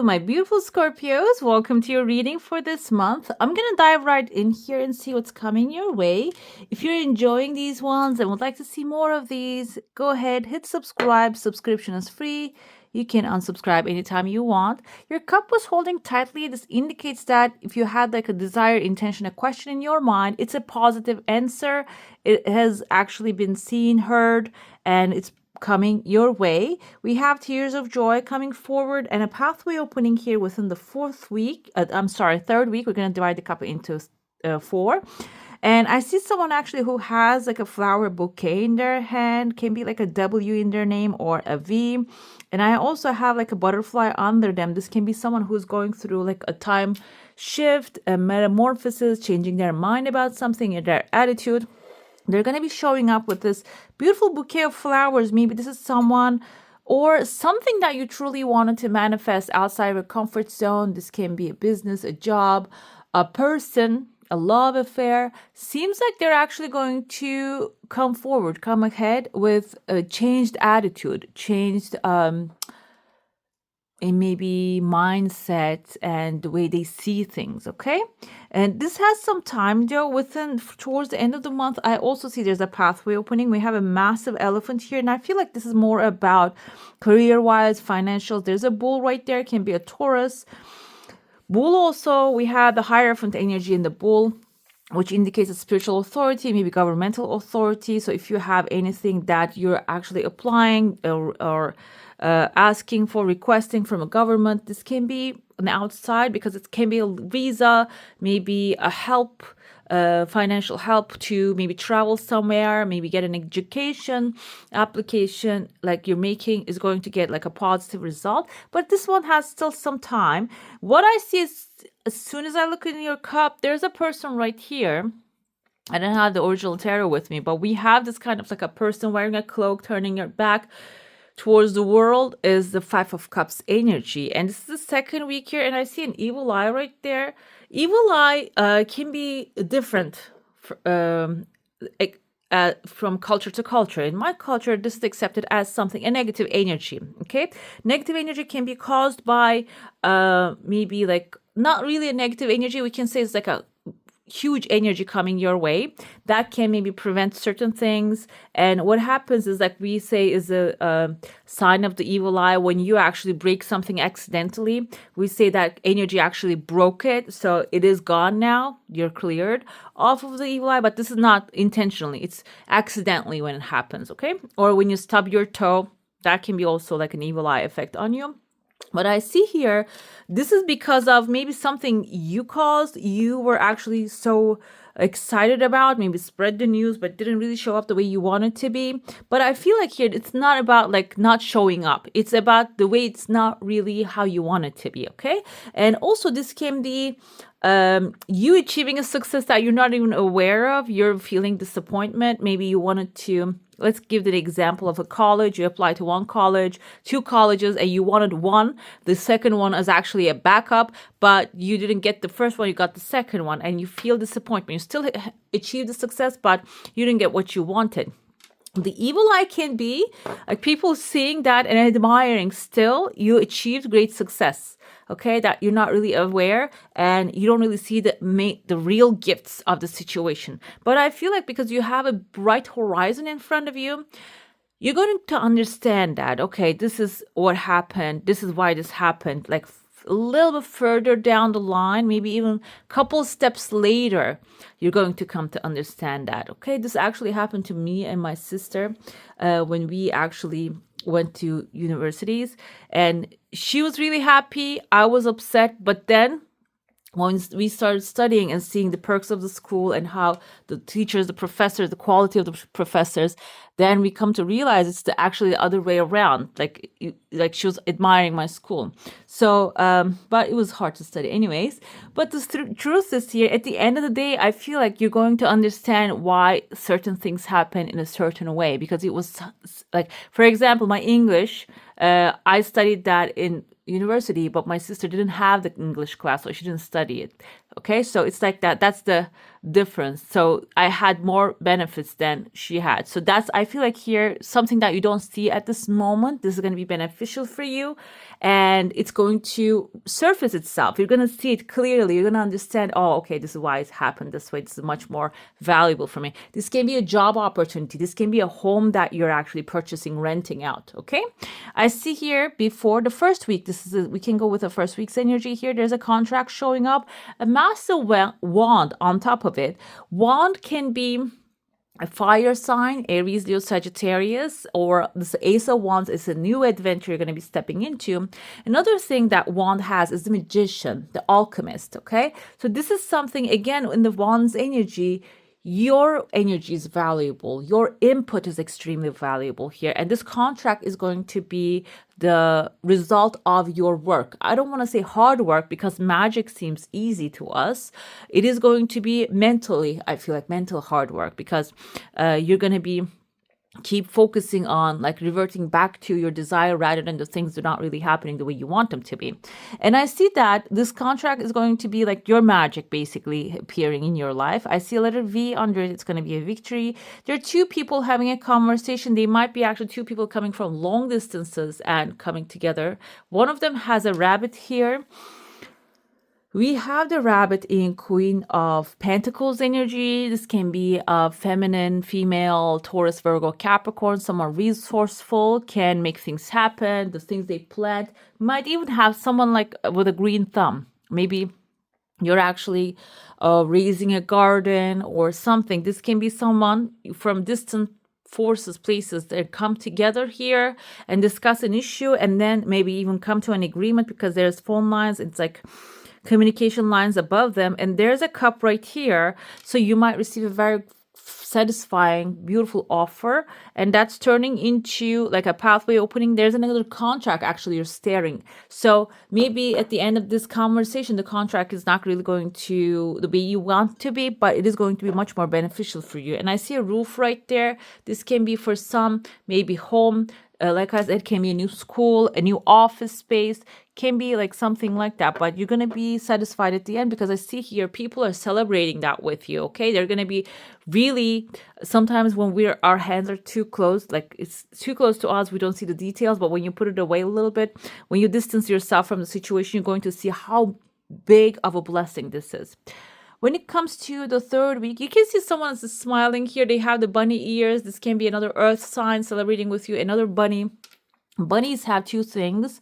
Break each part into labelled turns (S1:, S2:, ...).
S1: my beautiful Scorpios. Welcome to your reading for this month. I'm going to dive right in here and see what's coming your way. If you're enjoying these ones and would like to see more of these, go ahead, hit subscribe. Subscription is free. You can unsubscribe anytime you want. Your cup was holding tightly. This indicates that if you had like a desire, intention, a question in your mind, it's a positive answer. It has actually been seen, heard, and it's coming your way. We have tears of joy coming forward and a pathway opening here within the third week. We're going to divide the cup into four. And I see someone actually who has like a flower bouquet in their hand, can be like a W in their name or a V. And I also have like a butterfly under them. This can be someone who's going through like a time shift, a metamorphosis, changing their mind about something in their attitude. They're going to be showing up with this beautiful bouquet of flowers. Maybe this is someone or something that you truly wanted to manifest outside of a comfort zone. This can be a business, a job, a person, a love affair. Seems like they're actually going to come forward, come ahead with a changed attitude, changed and maybe mindset and the way they see things, okay? And this has some time though, towards the end of the month. I also see there's a pathway opening. We have a massive elephant here, and I feel like this is more about career-wise, financials. There's a bull right there, can be a Taurus. Bull also, we have the Hierophant energy in the bull, which indicates a spiritual authority, maybe governmental authority. So if you have anything that you're actually applying or asking for, requesting from a government, this can be an outside because it can be a visa, maybe a help, financial help to maybe travel somewhere, maybe get an education application like you're making is going to get like a positive result. But this one has still some time. What I see is as soon as I look in your cup, there's a person right here. I don't have the original tarot with me, but we have this kind of like a person wearing a cloak, turning your back towards the world is the Five of Cups energy. And this is the second week here, and I see an evil eye right there. Evil eye can be different from culture to culture. In my culture, this is accepted as something, a negative energy, okay? Negative energy can be caused by maybe like, not really a negative energy. We can say it's like a huge energy coming your way that can maybe prevent certain things. And what happens is, like we say, is a sign of the evil eye. When you actually break something accidentally, we say that energy actually broke it, so it is gone now. You're cleared off of the evil eye, but this is not intentionally, it's accidentally when it happens, okay? Or when you stub your toe, that can be also like an evil eye effect on you. But I see here, this is because of maybe something you caused. You were actually so excited about, maybe spread the news, but didn't really show up the way you wanted to be. But I feel like here, it's not about like not showing up. It's about the way it's not really how you want it to be, okay? And also this can be you achieving a success that you're not even aware of. You're feeling disappointment. Maybe you wanted to, let's give the example of a college. You applied to one college, two colleges, and you wanted one. The second one is actually a backup, but you didn't get the first one, you got the second one, and you feel disappointment. You still achieved the success, but you didn't get what you wanted. The evil eye can be like people seeing that and admiring still you achieved great success, okay, that you're not really aware and you don't really see the real gifts of the situation. But I feel like because you have a bright horizon in front of you, you're going to understand that, okay, this is what happened, this is why this happened, like a little bit further down the line, maybe even a couple steps later, you're going to come to understand that, okay? This actually happened to me and my sister when we actually went to universities, and she was really happy, I was upset, but then when we started studying and seeing the perks of the school and how the teachers, the professors, the quality of the professors, then we come to realize it's actually the other way around. Like she was admiring my school. So, but it was hard to study anyways. But the truth is here, at the end of the day, I feel like you're going to understand why certain things happen in a certain way. Because it was like, for example, my English, I studied that in university, but my sister didn't have the English class, so she didn't study it. Okay, so it's like that. That's the difference. So I had more benefits than she had. So that's, I feel like here, something that you don't see at this moment. This is going to be beneficial for you, and it's going to surface itself. You're going to see it clearly. You're going to understand, oh, okay, this is why it's happened this way. This is much more valuable for me. This can be a job opportunity. This can be a home that you're actually purchasing, renting out. Okay, I see here before the first week, we can go with the first week's energy here. There's a contract showing up, a massive wand on top of it. Wand can be a fire sign, Aries, Leo, Sagittarius, or this Ace of Wands is a new adventure you're going to be stepping into. Another thing that wand has is the magician, the alchemist, okay? So this is something, again, in the wand's energy, your energy is valuable. Your input is extremely valuable here. And this contract is going to be the result of your work. I don't want to say hard work because magic seems easy to us. It is going to be mentally, I feel like mental hard work, because you're going to be keep focusing on like reverting back to your desire rather than the things that are not really happening the way you want them to be. And I see that this contract is going to be like your magic basically appearing in your life. I see a letter V under it. It's going to be a victory. There are two people having a conversation. They might be actually two people coming from long distances and coming together. One of them has a rabbit here. We have the rabbit in Queen of Pentacles energy. This can be a feminine, female, Taurus, Virgo, Capricorn. Someone resourceful, can make things happen. The things they plant. Might even have someone like with a green thumb. Maybe you're actually raising a garden or something. This can be someone from distant forces, places that come together here and discuss an issue, and then maybe even come to an agreement because there's phone lines. It's like communication lines above them, and there's a cup right here, so you might receive a very satisfying, beautiful offer, and that's turning into like a pathway opening. There's another contract actually you're staring, so maybe at the end of this conversation the contract is not really going to the way you want to be, but it is going to be much more beneficial for you. And I see a roof right there. This can be for some maybe home, like I said, it can be a new school, a new office space, can be like something like that, but you're going to be satisfied at the end because I see here people are celebrating that with you, okay? They're going to be really, sometimes when our hands are too close, like it's too close to us, we don't see the details, but when you put it away a little bit, when you distance yourself from the situation, you're going to see how big of a blessing this is. When it comes to the third week, you can see someone is smiling here. They have the bunny ears. This can be another earth sign celebrating with you. Another bunny. Bunnies have two things.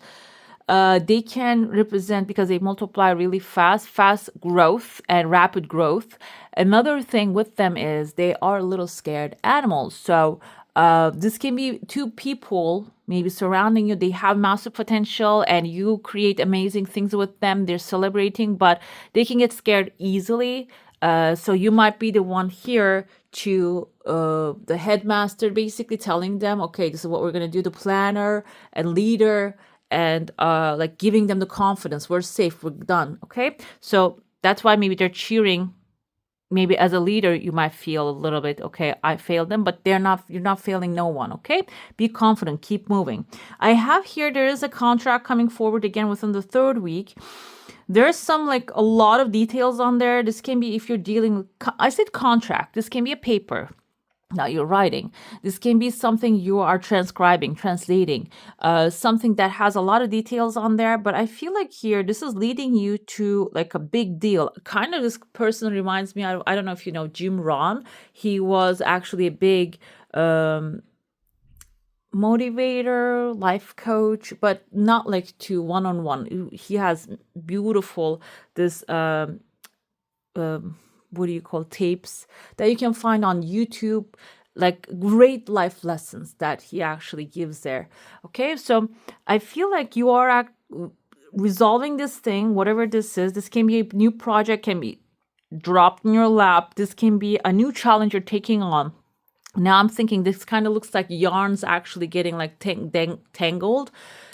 S1: They can represent, because they multiply really fast growth and rapid growth. Another thing with them is they are little scared animals. So this can be two people maybe surrounding you. They have massive potential and you create amazing things with them. They're celebrating, but they can get scared easily. So you might be the one here to the headmaster, basically telling them, okay, this is what we're going to do, the planner and leader, and like giving them the confidence. We're safe. We're done. Okay. So that's why maybe they're cheering. Maybe as a leader, you might feel a little bit, okay, I failed them, but you're not failing no one, okay? Be confident, keep moving. I have here, there is a contract coming forward again within the third week. There's some like a lot of details on there. This can be if you're dealing with, I said contract, this can be a paper. Now you're writing. This can be something you are transcribing, translating, something that has a lot of details on there. But I feel like here, this is leading you to like a big deal. Kind of this person reminds me, I don't know if you know Jim Rohn. He was actually a big motivator, life coach, but not like to one-on-one. He has beautiful, this, what do you call, tapes that you can find on YouTube, like great life lessons that he actually gives there. Okay, so I feel like you are resolving this thing, whatever this is. This can be a new project, can be dropped in your lap. This can be a new challenge you're taking on. Now I'm thinking this kind of looks like yarns actually getting like tangled.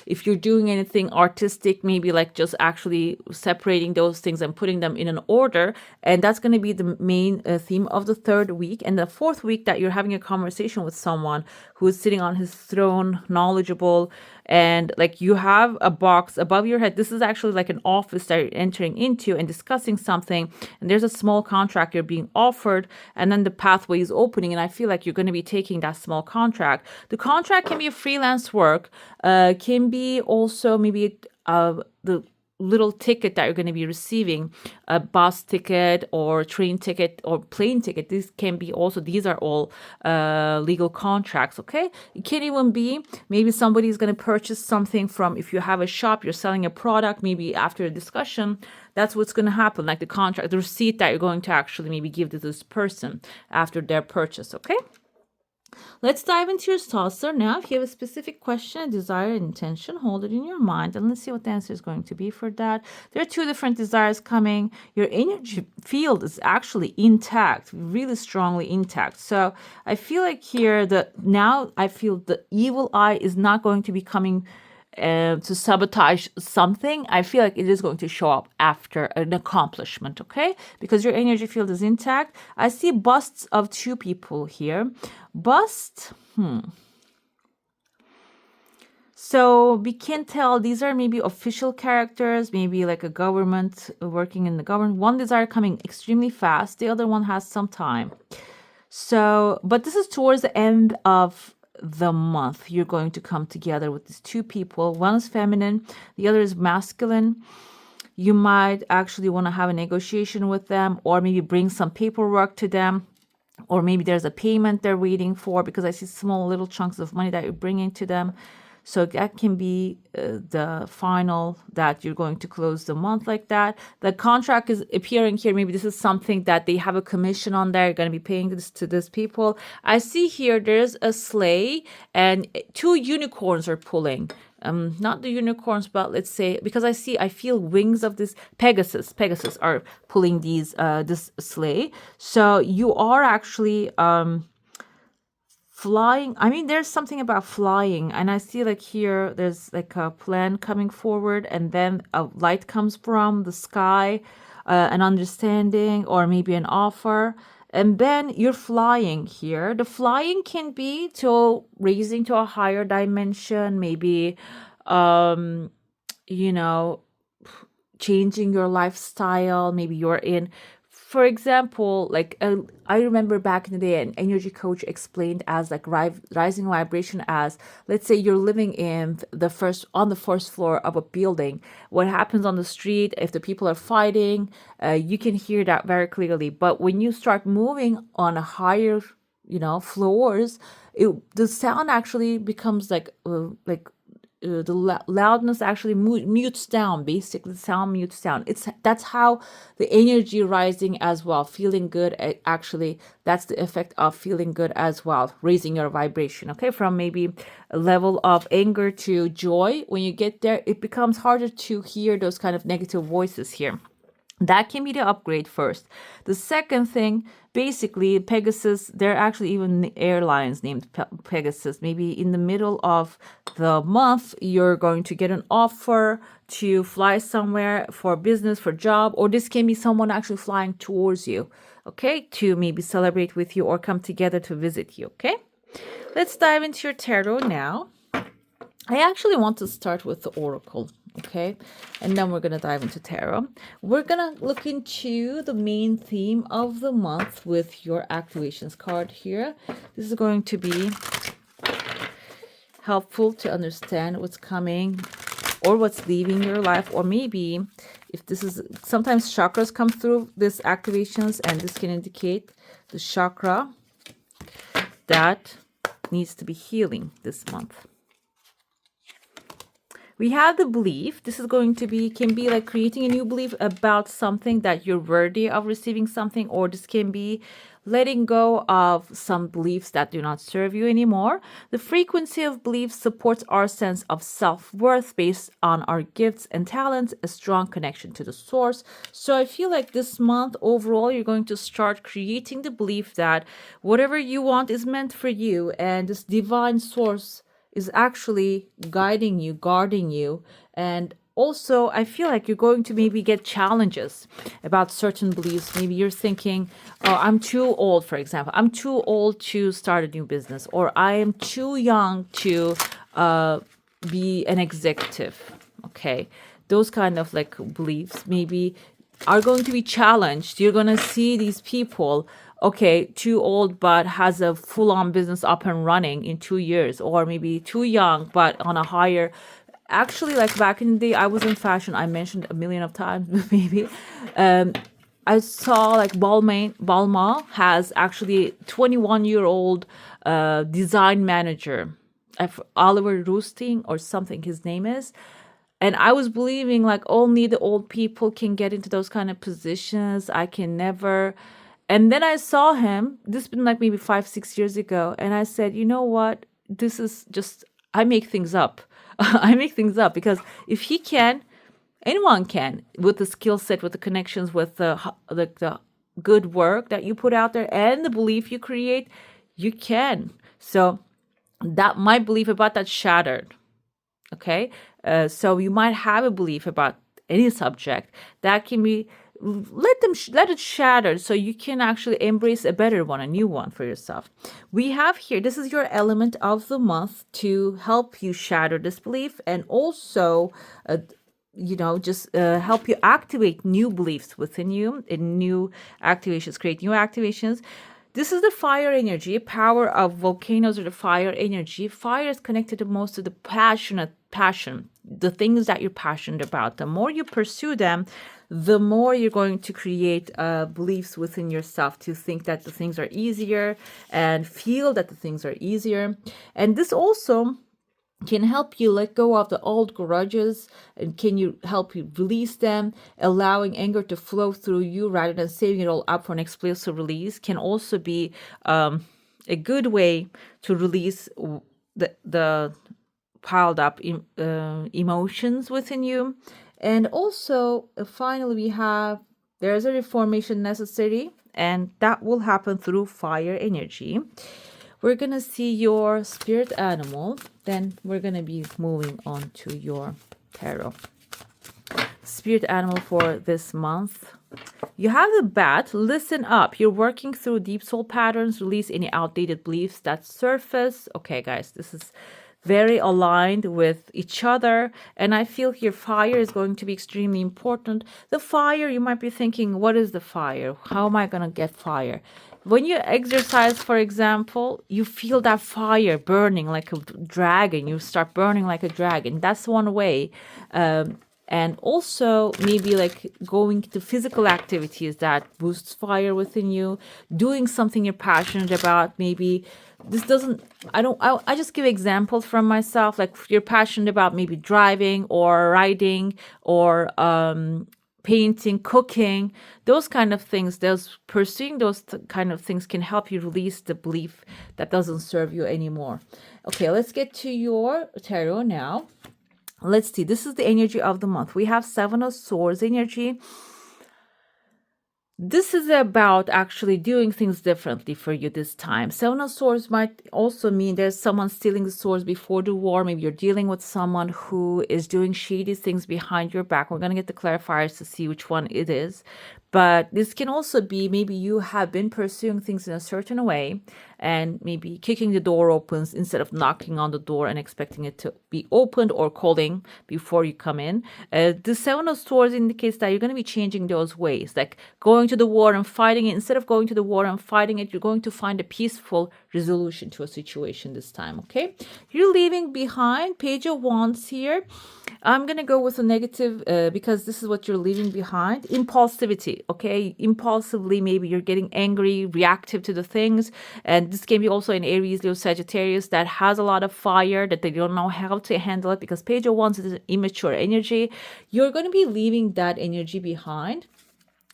S1: if you're doing anything artistic, maybe like just actually separating those things and putting them in an order. And that's going to be the main theme of the third week. And the fourth week, that you're having a conversation with someone who is sitting on his throne, knowledgeable, and like you have a box above your head. This is actually like an office that you're entering into and discussing something, and there's a small contract you're being offered, and then the pathway is opening, and I feel like you're going to be taking that small contract. The contract can be a freelance work, can be also maybe the little ticket that you're going to be receiving, a bus ticket or train ticket or plane ticket. These are all legal contracts. Okay, it can even be maybe somebody is going to purchase something from, if you have a shop, you're selling a product, maybe after a discussion, that's what's going to happen, like the contract, the receipt that you're going to actually maybe give to this person after their purchase. Okay, let's dive into your saucer now. If you have a specific question, a desire, an intention, hold it in your mind, and let's see what the answer is going to be for that. There are two different desires coming. Your energy field is actually intact, really strongly intact. So I feel like here that now I feel the evil eye is not going to be coming to sabotage something. I feel like it is going to show up after an accomplishment, okay? Because your energy field is intact. I see busts of two people here. Bust, So we can tell these are maybe official characters, maybe like a government, working in the government. One desire coming extremely fast. The other one has some time. So, but this is towards the end of the month. You're going to come together with these two people. One is feminine, the other is masculine. You might actually want to have a negotiation with them, or maybe bring some paperwork to them, or maybe there's a payment they're waiting for, because I see small little chunks of money that you're bringing to them. So that can be the final that you're going to close the month like that. The contract is appearing here. Maybe this is something that they have a commission on there. You're going to be paying this to these people. I see here there's a sleigh and two unicorns are pulling. Not the unicorns, but let's say, because I feel wings of this Pegasus are pulling this sleigh. So you are actually flying. I mean, there's something about flying, and I see like here there's like a plan coming forward, and then a light comes from the sky, an understanding or maybe an offer, and then you're flying here. The flying can be to raising to a higher dimension, maybe you know, changing your lifestyle. Maybe you're in, for example, like I remember back in the day, an energy coach explained as like rising vibration as, let's say you're living on the first floor of a building. What happens on the street, if the people are fighting, you can hear that very clearly. But when you start moving on a higher, floors, the sound actually becomes like the loudness actually mutes down. Basically, the sound mutes down. That's how the energy rising as well, feeling good. Actually, that's the effect of feeling good as well, raising your vibration. Okay, from maybe a level of anger to joy. When you get there, it becomes harder to hear those kind of negative voices here. That can be the upgrade first. The second thing, basically, Pegasus, there are actually even airlines named Pegasus. Maybe in the middle of the month, you're going to get an offer to fly somewhere for business, for job, or this can be someone actually flying towards you, okay, to maybe celebrate with you or come together to visit you, okay? Let's dive into your tarot now. I actually want to start with the oracle. Okay, and then we're going to dive into tarot. We're going to look into the main theme of the month with your activations card here. This is going to be helpful to understand what's coming or what's leaving your life, or maybe if this is, sometimes chakras come through this activations, and this can indicate the chakra that needs to be healing this month. We have the belief. This is going to be, can be like creating a new belief about something, that you're worthy of receiving something, or this can be letting go of some beliefs that do not serve you anymore. The frequency of beliefs supports our sense of self-worth based on our gifts and talents, a strong connection to the source. So I feel like this month overall, you're going to start creating the belief that whatever you want is meant for you, and this divine source is actually guiding you, guarding you. And also, I feel like you're going to maybe get challenges about certain beliefs. Maybe you're thinking, oh, I'm too old, for example. I'm too old to start a new business, or I am too young to be an executive. Okay. Those kind of like beliefs maybe are going to be challenged. You're going to see these people, okay, too old, but has a full on business up and running in 2 years, or maybe too young, but on a higher. Actually, like back in the day, I was in fashion. I mentioned a million of times, maybe. I saw like Balmain has actually 21-year-old design manager, Oliver Roosting or something his name is. And I was believing like only the old people can get into those kind of positions. I can never. And then I saw him, this has been like maybe 5, 6 years ago. And I said, you know what? This is just, I make things up. I make things up because if he can, anyone can with the skill set, with the connections, with the good work that you put out there and the belief you create, you can. So that my belief about that shattered. Okay. So you might have a belief about any subject that can be let it shatter so you can actually embrace a better one, a new one for yourself. We have here, this is your element of the month to help you shatter this belief, and also just help you activate new beliefs within you, and new activations, create new activations. This is the fire energy, power of volcanoes, or the fire energy. Fire is connected to most of the passion, the things that you're passionate about. The more you pursue them, the more you're going to create beliefs within yourself to think that the things are easier and feel that the things are easier. And this also can help you let go of the old grudges, and can you help you release them, allowing anger to flow through you rather than saving it all up for an explosive release can also be a good way to release the piled up emotions within you. And also finally we have, there's a reformation necessary, and that will happen through fire energy. We're going to see your spirit animal. Then we're going to be moving on to your tarot. Spirit animal for this month. You have the bat. Listen up. You're working through deep soul patterns. Release any outdated beliefs that surface. Okay, guys, this is very aligned with each other. And I feel here fire is going to be extremely important. The fire, you might be thinking, what is the fire? How am I going to get fire? When you exercise, for example, you feel that fire burning like a dragon. You start burning like a dragon. That's one way. And also maybe like going to physical activities that boosts fire within you, doing something you're passionate about. Maybe this doesn't, I just give examples from myself. Like you're passionate about maybe driving or riding or painting, cooking, those kind of things. Pursuing those kind of things can help you release the belief that doesn't serve you anymore. Okay, let's get to your tarot now. Let's see. This is the energy of the month. We have Seven of Swords energy. This is about actually doing things differently for you this time. Seven of Swords might also mean there's someone stealing the swords before the war. Maybe you're dealing with someone who is doing shady things behind your back. We're going to get the clarifiers to see which one it is. But this can also be maybe you have been pursuing things in a certain way, and maybe kicking the door opens instead of knocking on the door and expecting it to be opened, or calling before you come in. The Seven of Swords indicates that you're going to be changing those ways, like going to the war and fighting it. Instead of going to the war and fighting it, you're going to find a peaceful resolution to a situation this time, okay? You're leaving behind Page of Wands here. I'm going to go with a negative because this is what you're leaving behind. Impulsivity, okay? Impulsively, maybe you're getting angry, reactive to the things. And this can be also an Aries, Leo, Sagittarius that has a lot of fire, that they don't know how to handle it, because Page of Wands is an immature energy. You're going to be leaving that energy behind.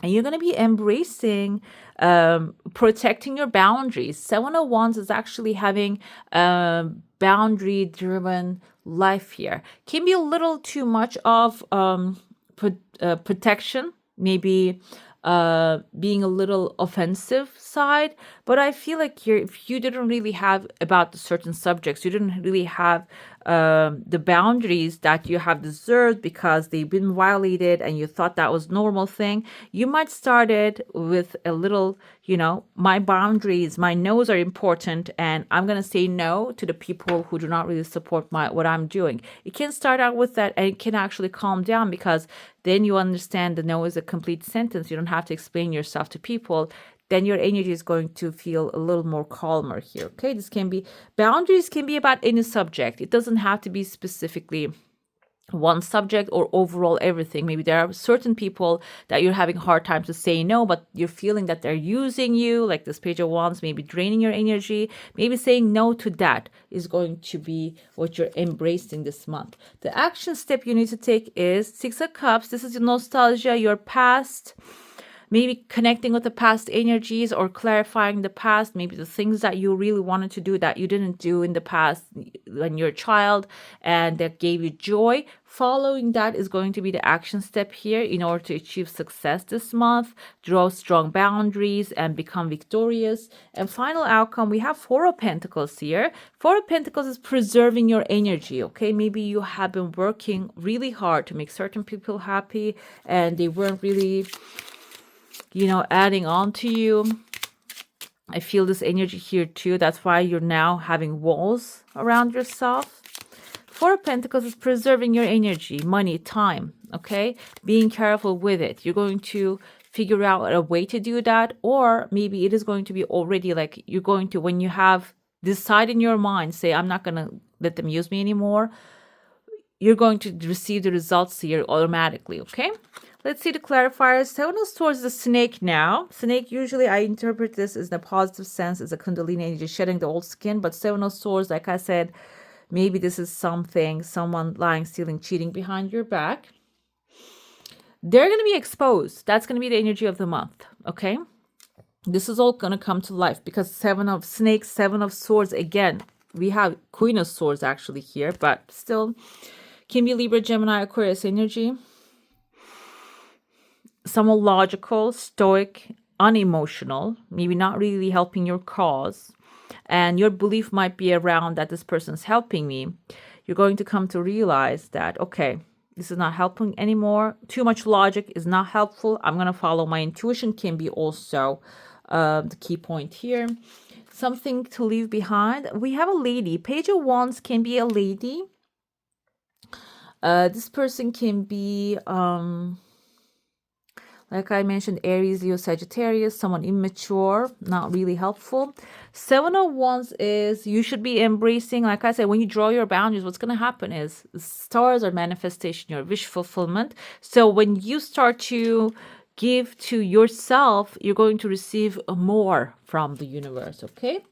S1: And you're going to be embracing, protecting your boundaries. Seven of Wands is actually having boundary-driven life here. Can be a little too much of protection. Maybe being a little offensive side. But I feel like if you didn't really have about the certain subjects, you didn't really have the boundaries that you have deserved because they've been violated and you thought that was normal thing, you might started with a little, my boundaries, my no's are important, and I'm going to say no to the people who do not really support what I'm doing. It can start out with that, and it can actually calm down, because then you understand the no is a complete sentence. You don't have to explain yourself to people. Then your energy is going to feel a little more calmer here. Okay, boundaries can be about any subject. It doesn't have to be specifically one subject or overall everything. Maybe there are certain people that you're having a hard time to say no, but you're feeling that they're using you, like this Page of Wands, maybe draining your energy. Maybe saying no to that is going to be what you're embracing this month. The action step you need to take is Six of Cups. This is your nostalgia, your past. Maybe connecting with the past energies or clarifying the past, maybe the things that you really wanted to do that you didn't do in the past when you're a child and that gave you joy. Following that is going to be the action step here in order to achieve success this month, draw strong boundaries and become victorious. And final outcome, we have Four of Pentacles here. Four of Pentacles is preserving your energy, okay? Maybe you have been working really hard to make certain people happy and they weren't really adding on to you. I feel this energy here too. That's why you're now having walls around yourself. Four of Pentacles is preserving your energy, money, time, okay? Being careful with it. You're going to figure out a way to do that, or maybe it is going to be already like you're going to, when you have decide in your mind, say, I'm not going to let them use me anymore, you're going to receive the results here automatically, okay? Let's see the clarifiers. Seven of Swords, the snake now. Snake, usually I interpret this as in a positive sense, as a Kundalini energy, shedding the old skin. But Seven of Swords, like I said, maybe this is someone lying, stealing, cheating behind your back. They're going to be exposed. That's going to be the energy of the month, okay? This is all going to come to life because Seven of Snakes, Seven of Swords. Again, we have Queen of Swords actually here, but still can be Libra, Gemini, Aquarius energy. Somewhat logical, stoic, unemotional, maybe not really helping your cause, and your belief might be around that this person's helping me. You're going to come to realize that, okay, this is not helping anymore. Too much logic is not helpful. I'm going to follow my intuition can be also the key point here. Something to leave behind. We have a lady. Page of Wands can be a lady. This person can be... like I mentioned, Aries, Leo, Sagittarius, someone immature, not really helpful. Seven of Wands is you should be embracing, like I said, when you draw your boundaries, what's going to happen is stars are manifestation, your wish fulfillment. So when you start to give to yourself, you're going to receive more from the universe, okay?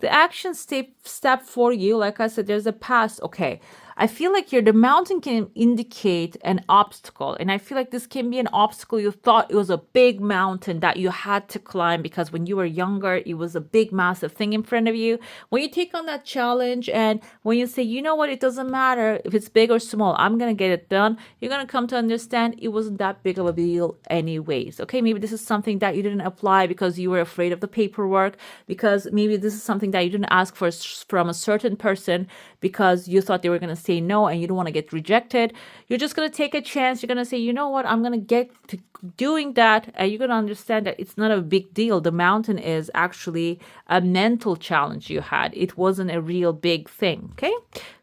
S1: The action step for you, like I said, there's a past, okay. I feel like the mountain can indicate an obstacle. And I feel like this can be an obstacle. You thought it was a big mountain that you had to climb because when you were younger, it was a big, massive thing in front of you. When you take on that challenge and when you say, you know what, it doesn't matter if it's big or small, I'm going to get it done. You're going to come to understand it wasn't that big of a deal anyways. Okay, maybe this is something that you didn't apply because you were afraid of the paperwork, because maybe this is something that you didn't ask for from a certain person because you thought they were going to say no and you don't want to get rejected. You're just going to take a chance. You're going to say, you know what, I'm going to get to doing that. And you're going to understand that it's not a big deal. The mountain is actually a mental challenge you had. It wasn't a real big thing. Okay.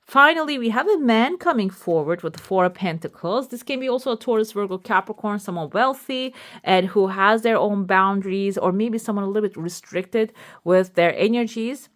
S1: Finally, we have a man coming forward with the Four of Pentacles. This can be also a Taurus, Virgo, Capricorn, someone wealthy and who has their own boundaries, or maybe someone a little bit restricted with their energies.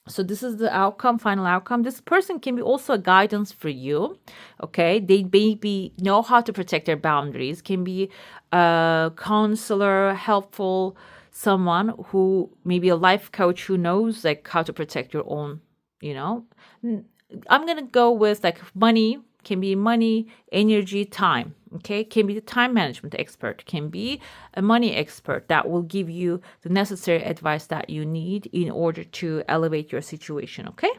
S1: So this is the outcome, final outcome. This person can be also a guidance for you, okay? They maybe know how to protect their boundaries, can be a counselor, helpful, someone who maybe a life coach who knows like how to protect your own, I'm going to go with like money, can be money, energy, time. Okay, can be the time management expert, can be a money expert that will give you the necessary advice that you need in order to elevate your situation. Okay,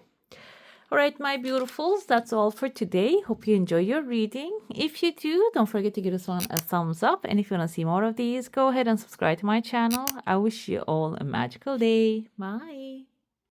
S1: All right, my beautifuls, that's all for today. Hope you enjoy your reading. If you do, don't forget to give this one a thumbs up. And if you want to see more of these, go ahead and subscribe to my channel. I wish you all a magical day. Bye.